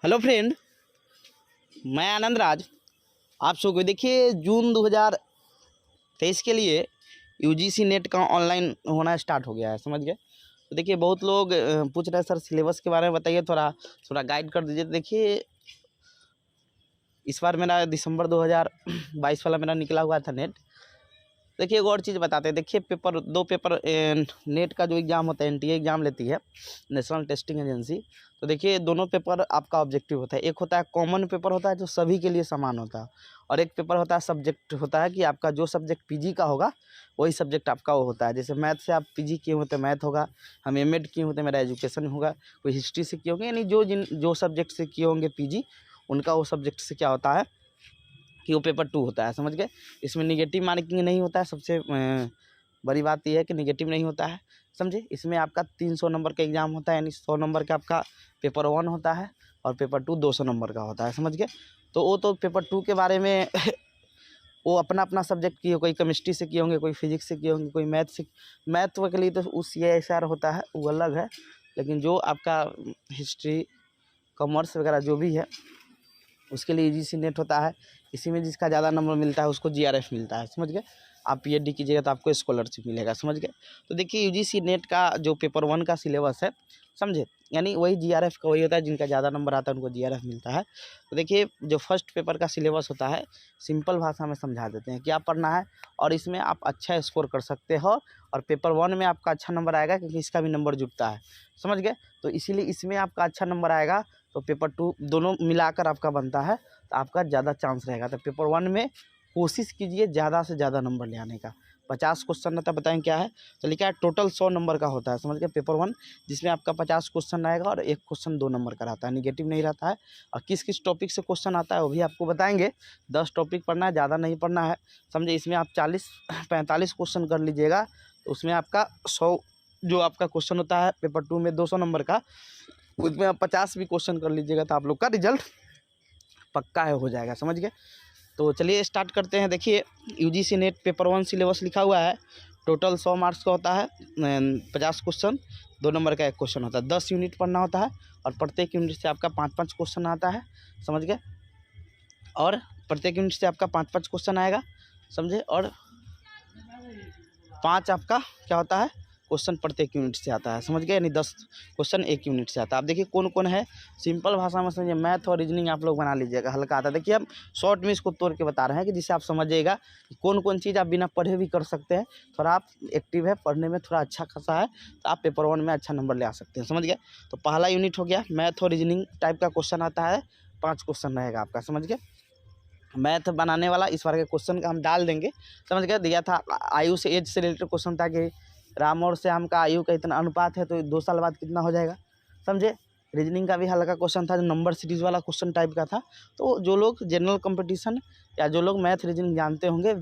Hello friend, मैं आनंद राज। आप सबको देखिए जून 2023 के लिए यूजीसी नेट का ऑनलाइन होना स्टार्ट हो गया है, समझ गए। तो देखिए बहुत लोग पूछ रहे हैं सर सिलेबस के बारे में बताइए, थोड़ा गाइड कर दीजिए। तो देखिए इस बार मेरा दिसंबर 2022 वाला मेरा निकला हुआ था नेट। देखिए एक और चीज़ बताते हैं। देखिए दो पेपर नेट का जो एग्ज़ाम होता है एनटीए एग्ज़ाम लेती है, नेशनल टेस्टिंग एजेंसी। तो देखिए दोनों पेपर आपका ऑब्जेक्टिव होता है। एक होता है कॉमन पेपर होता है जो सभी के लिए समान होता है, और एक पेपर होता है सब्जेक्ट होता है कि आपका जो सब्जेक्ट पीजी का होगा वही सब्जेक्ट आपका वो होता है। जैसे मैथ से आप पीजी किए होते मैथ होगा, हम एमएड किए होते मेरा एजुकेशन होगा, कोई हिस्ट्री से किए होंगे, यानी जो सब्जेक्ट से किए होंगे पीजी उनका वो सब्जेक्ट से क्या होता है कि वो पेपर 2 होता है, समझ गए। इसमें निगेटिव मार्किंग नहीं होता है। सबसे बड़ी बात यह है कि निगेटिव नहीं होता है, समझे। इसमें आपका 300 नंबर का एग्ज़ाम होता है, यानी 100 नंबर का आपका पेपर 1 होता है और पेपर 2 200 नंबर का होता है, समझ गए। तो वो तो पेपर 2 के बारे में वो अपना अपना सब्जेक्ट किए, कोई केमिस्ट्री से किए होंगे, कोई फिजिक्स से किए होंगे, कोई मैथ से। मैथ के लिए तो उस CISR होता है वो अलग है, लेकिन जो आपका हिस्ट्री कॉमर्स वगैरह जो भी है उसके लिए यूजीसी नेट होता है। इसी में जिसका ज़्यादा नंबर मिलता है उसको GRF मिलता है, समझ गए। आप PhD कीजिएगा तो आपको स्कॉलरशिप मिलेगा, समझ गए। तो देखिए यूजीसी नेट का जो पेपर 1 का सिलेबस है, समझे, यानी वही GRF का वही होता है। जिनका ज़्यादा नंबर आता है उनको GRF मिलता है। तो देखिए जो फर्स्ट पेपर का सिलेबस होता है सिंपल भाषा में समझा देते हैं क्या पढ़ना है, और इसमें आप अच्छा स्कोर कर सकते हो। और पेपर 1 में आपका अच्छा नंबर आएगा क्योंकि इसका भी नंबर जुटता है, समझ गए। तो इसीलिए इसमें आपका अच्छा नंबर आएगा तो पेपर 2 दोनों मिलाकर आपका बनता है, तो आपका ज़्यादा चांस रहेगा। तो पेपर 1 में कोशिश कीजिए ज़्यादा से ज़्यादा नंबर ले आने का। 50 क्वेश्चन रहता है, बताएं क्या है। तो लिखा है टोटल 100 नंबर का होता है, समझ गए, पेपर 1, जिसमें आपका 50 क्वेश्चन आएगा और एक क्वेश्चन 2 नंबर का रहता है, निगेटिव नहीं रहता है। और किस किस टॉपिक से क्वेश्चन आता है वो भी आपको बताएंगे। 10 टॉपिक पढ़ना है, ज़्यादा नहीं पढ़ना है, समझे। इसमें आप 40-45 क्वेश्चन कर लीजिएगा तो उसमें आपका 100 जो आपका क्वेश्चन होता है पेपर 2 में 200 नंबर का, उसमें आप 50 भी क्वेश्चन कर लीजिएगा तो आप लोग का रिजल्ट पक्का है हो जाएगा, समझ गए। तो चलिए स्टार्ट करते हैं। देखिए यूजीसी नेट पेपर 1 सिलेबस लिखा हुआ है। टोटल 100 मार्क्स का होता है, 50 क्वेश्चन, 2 नंबर का एक क्वेश्चन होता है, 10 यूनिट पढ़ना होता है, और प्रत्येक यूनिट से आपका 5-5 क्वेश्चन आता है, समझ गए। और प्रत्येक यूनिट से आपका 5-5 क्वेश्चन आएगा, समझे। और 5 आपका क्या होता है क्वेश्चन प्रत्येक यूनिट से आता है, समझ गए, यानी 10 क्वेश्चन एक यूनिट से आता है। आप देखिए कौन कौन है, सिंपल भाषा में समझिए। मैथ और रीजनिंग आप लोग बना लीजिएगा, हल्का आता है। देखिए हम शॉर्ट में इसको तोड़ के बता रहे हैं कि जिससे आप समझिएगा कि कौन कौन चीज़ आप बिना पढ़े भी कर सकते हैं। थोड़ा आप एक्टिव है, पढ़ने में थोड़ा अच्छा खासा है, तो आप पेपर 1 में अच्छा नंबर ले आ सकते हैं, समझ गए। तो पहला यूनिट हो गया, मैथ और रीजनिंग टाइप का क्वेश्चन आता है, 5 क्वेश्चन रहेगा आपका, समझ गए। मैथ बनाने वाला इस बार के क्वेश्चन का हम डाल देंगे, समझ गए। दिया था आयु से, एज से रिलेटेड क्वेश्चन था कि राम और श्याम का आयु का इतना अनुपात है तो 2 साल बाद कितना हो जाएगा, समझे। रीजनिंग का भी हल्का क्वेश्चन था जो नंबर सीरीज वाला क्वेश्चन टाइप का था। तो जो लोग जनरल कंपटीशन या जो लोग मैथ रीजनिंग जानते होंगे,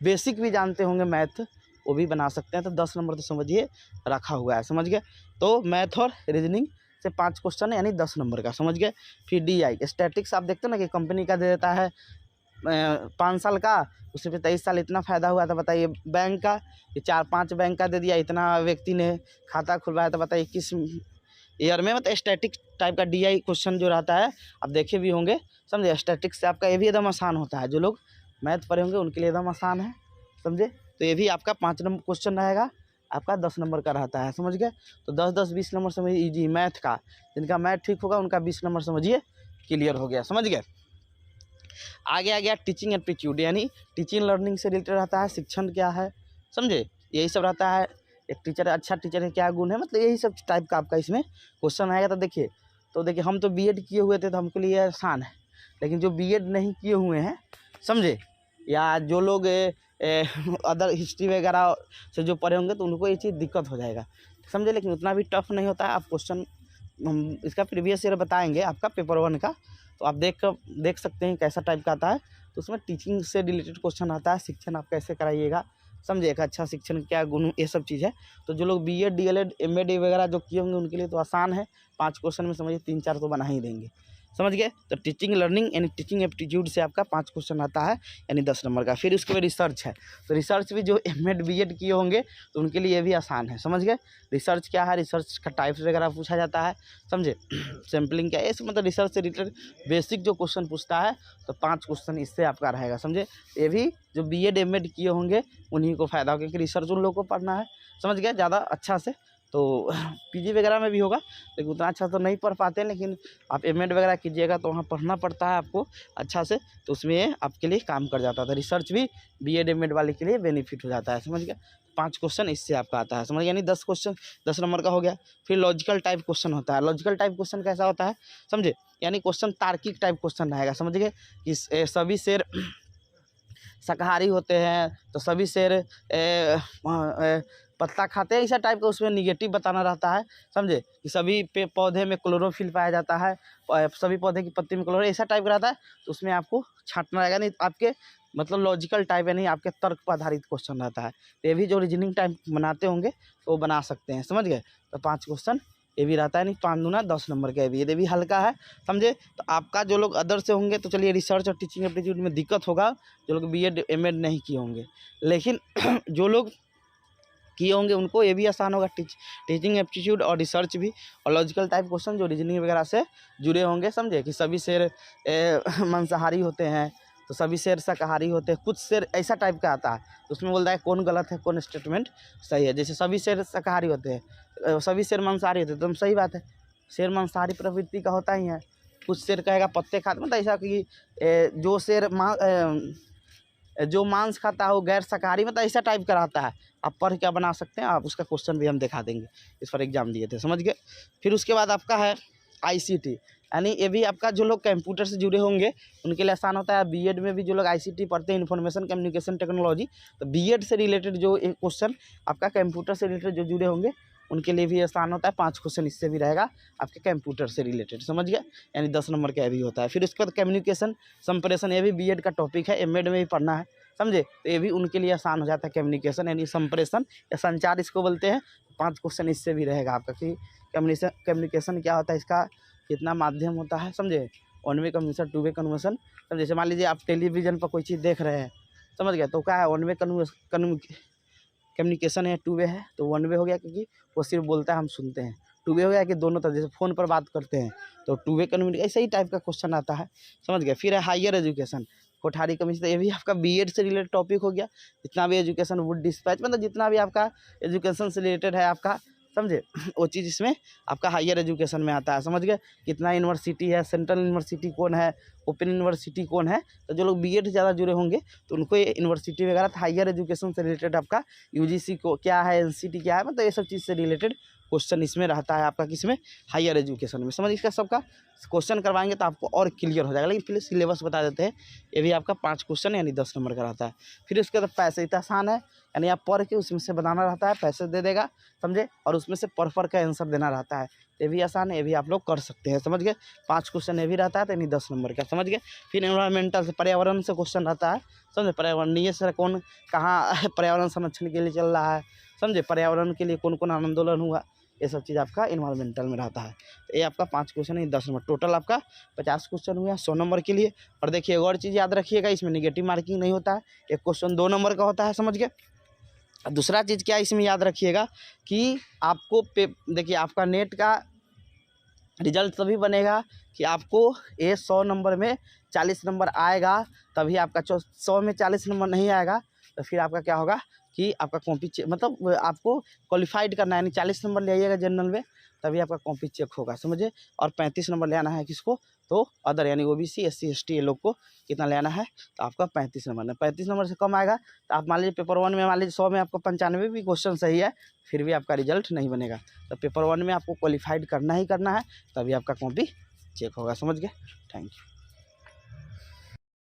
बेसिक भी जानते होंगे मैथ, वो भी बना सकते हैं। तो 10 नंबर तो समझिए रखा हुआ है, समझ गए। तो मैथ और रीजनिंग से 5 क्वेश्चन है, यानी 10 नंबर का, समझ गए। फिर DI स्टैटिक्स, आप देखते हो ना कि कंपनी का दे देता है 5 साल का, उससे फिर 23 साल इतना फ़ायदा हुआ था, बताइए। बैंक का ये 4-5 बैंक का दे दिया, इतना व्यक्ति ने खाता खुलवाया, तो बताइए किस ईयर में। मतलब स्टैटिक टाइप का DI क्वेश्चन जो रहता है आप देखे भी होंगे, समझे। स्टैटिक से आपका ये भी एकदम आसान होता है, जो लोग मैथ पढ़े होंगे उनके लिए एकदम आसान है, समझे। तो ये भी आपका 5 नंबर क्वेश्चन रहेगा, आपका 10 नंबर का रहता है, समझ गए। तो 10-10 20 नंबर समझिए ईजी मैथ का। जिनका मैथ ठीक होगा उनका 20 नंबर समझिए क्लियर हो गया, समझ गए। आगे आ गया टीचिंग एप्टीट्यूड, यानी टीचिंग लर्निंग से रिलेटेड रहता है। शिक्षण क्या है, समझे, यही सब रहता है। एक टीचर, अच्छा टीचर है क्या गुण है, मतलब यही सब टाइप का आपका इसमें क्वेश्चन आएगा। तो देखिए हम तो BEd किए हुए थे तो हमको लिए आसान है, लेकिन जो BEd नहीं किए हुए हैं, समझे, या जो लोग अदर हिस्ट्री वगैरह से जो पढ़े होंगे तो उनको ये चीज़ दिक्कत हो जाएगा, समझे। लेकिन उतना भी टफ नहीं होता है। आप क्वेश्चन हम इसका प्रीवियस ईयर बताएंगे आपका पेपर 1 का, तो आप देख सकते हैं कैसा टाइप का आता है। तो उसमें टीचिंग से रिलेटेड क्वेश्चन आता है, शिक्षण आप कैसे कराइएगा, समझे, एक अच्छा शिक्षण क्या गुण, ये सब चीज़ है। तो जो लोग BEd DLEd MAd वगैरह जो किए होंगे उनके लिए तो आसान है। 5 क्वेश्चन में समझिए 3-4 तो बना ही देंगे, समझ गए। तो टीचिंग लर्निंग यानी टीचिंग एप्टीट्यूड से आपका 5 क्वेश्चन आता है यानी 10 नंबर का। फिर उसके बाद रिसर्च है, तो रिसर्च भी जो एमएड बीएड किए होंगे तो उनके लिए भी आसान है, समझ गए। रिसर्च क्या है, रिसर्च का टाइप्स वगैरह पूछा जाता है, समझे। सैम्पलिंग क्या है, इस मतलब रिसर्च से रिलेटेड बेसिक जो क्वेश्चन पूछता है तो 5 क्वेश्चन इससे आपका रहेगा, समझे। ये भी जो बीएड एमएड किए होंगे उन्हीं को फ़ायदा होगा, क्योंकि रिसर्च उन लोगों को पढ़ना है, समझ गए, ज़्यादा अच्छा से। तो पीजी वगैरह में भी होगा लेकिन उतना अच्छा तो नहीं पढ़ पाते, लेकिन आप एमएड वगैरह कीजिएगा तो वहाँ पढ़ना पड़ता है आपको अच्छा से, तो उसमें आपके लिए काम कर जाता था। रिसर्च भी बीएड एमएड वाले के लिए बेनिफिट हो जाता है, समझ गए। 5 क्वेश्चन इससे आपका आता है, समझ, यानी 10 क्वेश्चन 10 नंबर का हो गया। फिर लॉजिकल टाइप क्वेश्चन होता है। लॉजिकल टाइप क्वेश्चन कैसा होता है, समझे, यानी क्वेश्चन तार्किक टाइप क्वेश्चन रहेगा, समझ गए। कि सभी शेर शाकाहारी होते हैं तो सभी शेर पत्ता खाते हैं, ऐसा टाइप का उसमें निगेटिव बताना रहता है, समझे। कि सभी पौधे में क्लोरोफिल पाया जाता है, सभी पौधे की पत्ती में क्लोरो, ऐसा टाइप का रहता है, तो उसमें आपको छांटना रहेगा। नहीं आपके मतलब लॉजिकल टाइप यानी आपके तर्क पर आधारित क्वेश्चन रहता है। तो ये भी जो रीजनिंग टाइप बनाते होंगे तो वो बना सकते हैं, समझ गए। तो 5 क्वेश्चन ये भी रहता है, नहीं 5 दूना 10 नंबर का। ये भी हल्का है, समझे। तो आपका जो लोग अदर से होंगे तो चलिए रिसर्च और टीचिंग एप्टीट्यूड में दिक्कत होगा, जो लोग बीएड एमएड नहीं किए होंगे, लेकिन जो लोग किए होंगे उनको ये भी आसान होगा, टीचिंग एप्टीट्यूड और रिसर्च भी। और लॉजिकल टाइप क्वेश्चन जो रीजनिंग वगैरह से जुड़े होंगे, समझे। कि सभी शेर मांसाहारी होते हैं तो सभी शेर शाकाहारी होते हैं, कुछ शेर ऐसा टाइप का आता है, तो उसमें बोलता है कौन गलत है कौन स्टेटमेंट सही है। जैसे सभी शेर शाकाहारी होते हैं, सभी शेर मांसाहारी होते हैं, तो सही बात है, शेर मांसाहारी प्रवृत्ति का होता ही है। कुछ शेर कहेगा पत्ते खाते, मतलब ऐसा कि जो शेर जो मांस खाता है वो गैर शाकाहारी, मतलब ऐसा टाइप का रहता है। आप पढ़ क्या बना सकते हैं, आप उसका क्वेश्चन भी हम दिखा देंगे, इस पर एग्जाम दिए थे, समझ गए। फिर उसके बाद आपका है आईसीटी, यानी ये भी आपका जो लोग कंप्यूटर से जुड़े होंगे उनके लिए आसान होता है। बीएड में भी जो लोग आईसीटी पढ़ते हैं, इन्फॉर्मेशन कम्युनिकेशन टेक्नोलॉजी, तो बीएड से रिलेटेड जो एक क्वेश्चन आपका कंप्यूटर से रिलेटेड जो जुड़े होंगे उनके लिए भी आसान होता है। 5 क्वेश्चन इससे भी रहेगा आपके कंप्यूटर से रिलेटेड, समझ गए, यानी 10 नंबर का भी होता है। फिर उसके बाद कम्युनिकेशन संप्रेषण, ये भी बीएड का टॉपिक है, एमएड में भी पढ़ना है, समझे। तो ये भी उनके लिए आसान हो जाता है, कम्युनिकेशन यानी संप्रेषण या संचार इसको बोलते हैं। 5 क्वेश्चन इससे भी रहेगा आपका कि कम्युनिकेशन क्या होता है, इसका कितना माध्यम होता है, समझे। 1 वे कम्युनिकेशन, 2 वे कन्वर्सेशन, समझे। जैसे मान लीजिए आप टेलीविजन पर कोई चीज़ देख रहे हैं, समझ गए, तो क्या है 1 वे कम्युनिकेशन है, 2 वे है। तो 1 वे हो गया क्योंकि वो सिर्फ बोलता है हम सुनते हैं, 2 वे हो गया कि दोनों तरह, जैसे फ़ोन पर बात करते हैं तो 2 वे कम्युनिकेशन, ऐसे ही टाइप का क्वेश्चन आता है, समझ गए। फिर है हायर एजुकेशन, कोठारी कमीशन, ये भी आपका बीएड से रिलेटेड टॉपिक हो गया। जितना भी एजुकेशन वुड डिस्पैच, मतलब जितना भी आपका एजुकेशन से रिलेटेड है आपका, समझे, वो चीज़ इसमें आपका हायर एजुकेशन में आता है, समझ गए। कितना यूनिवर्सिटी है, सेंट्रल यूनिवर्सिटी कौन है, ओपन यूनिवर्सिटी कौन है, तो जो लोग बीएड ज़्यादा जुड़े होंगे तो उनको ये यूनिवर्सिटी वगैरह हायर एजुकेशन से रिलेटेड आपका यूजीसी को क्या है, एनसीटी क्या है, मतलब ये सब चीज़ से रिलेटेड क्वेश्चन इसमें रहता है आपका, किसमें, हायर एजुकेशन में, समझ। इसका सबका क्वेश्चन करवाएंगे तो आपको और क्लियर हो जाएगा, लेकिन फिर सिलेबस बता देते हैं। ये भी आपका 5 क्वेश्चन यानी 10 नंबर का रहता है। फिर उसके बाद पैसे, इतना आसान है, यानी आप पढ़ के उसमें से बनाना रहता है, पैसे दे देगा, समझे, और उसमें से पढ़ का आंसर देना रहता है। ये भी आसान है, ये भी आप लोग कर सकते हैं, समझ गए। 5 क्वेश्चन ये भी रहता है, तो यानी 10 नंबर का, समझ गए। फिर एनवायरमेंटल से, पर्यावरण से क्वेश्चन रहता है, समझे। पर्यावरणीय से कौन कहाँ पर्यावरण संरक्षण के लिए चल रहा है, समझे, पर्यावरण के लिए कौन कौन आंदोलन हुआ, ये सब चीज़ आपका इन्वायरमेंटल में रहता है। तो ये आपका 5 क्वेश्चन है, 10 नंबर, टोटल आपका 50 क्वेश्चन हुआ 100 नंबर के लिए। और देखिए एक और चीज़ याद रखिएगा, इसमें निगेटिव मार्किंग नहीं होता है, एक क्वेश्चन 2 नंबर का होता है, समझ गए। दूसरा चीज़ क्या इसमें याद रखिएगा कि आपको देखिए आपका नेट का रिजल्ट तभी बनेगा कि आपको ये 100 नंबर में 40 नंबर आएगा, तभी आपका 100 में 40 नंबर नहीं आएगा तो फिर आपका क्या होगा कि आपका कॉपी चेक, मतलब आपको क्वालिफाइड करना है, यानी 40 नंबर ले आइएगा जनरल में, तभी आपका कॉपी चेक होगा, समझे। और 35 नंबर ले आना है किसको, तो अदर यानी ओबीसी एससी एसटी ये लोग को कितना ले आना है, तो आपका 35 नंबर है। 35 नंबर से कम आएगा तो आप मान लीजिए पेपर 1 में मान लीजिए 100 में आपको 95 भी क्वेश्चन सही है, फिर भी आपका रिजल्ट नहीं बनेगा। तो पेपर 1 में आपको क्वालिफाइड करना ही करना है, तभी आपका कॉपी चेक होगा, समझ गए। Thank you.